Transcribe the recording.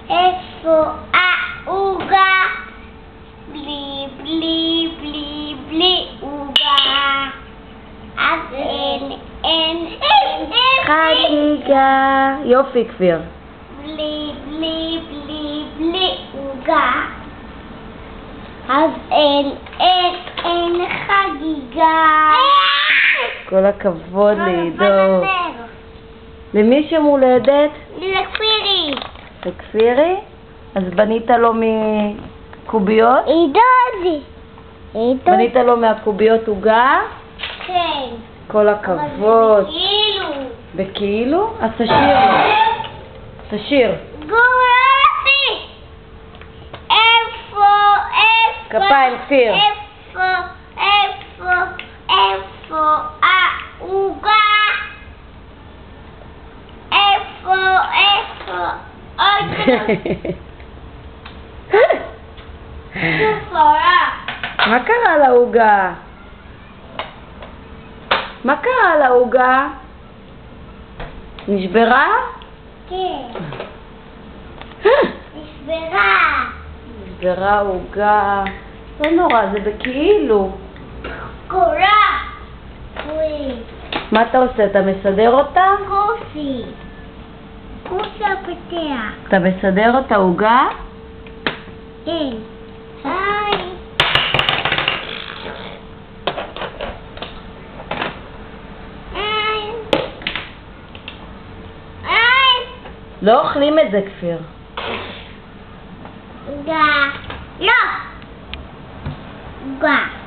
איפה העוגה? בלי בלי בלי בלי עוגה. אז אין חגיגה. יופי, כפיר. בלי בלי בלי בלי עוגה. אז אין חגיגה. כל הכבוד לעידו. למי שם הולדת? לכפירי. לכפירי? אז בנית לו מקוביות? עידו. בנית לו מהקוביות עוגה? כן. כל הכבוד. כאילו. בכאילו? אז תשאיר לו. תשאיר. גורפי. איפה כפיים, כפיר. איפה העוגה? איפה מה קרה לעוגה? מה קרה לעוגה? נשברה? כן. נשברה. נשברה עוגה. לא נורא, זה בכאילו. קורה. מה אתה עושה? אתה מסדר אותה? כוסי הפתח. אתה מסדר אותה עוגה? כן. היי. לא אוכלים את זה, כפיר. לא. גה.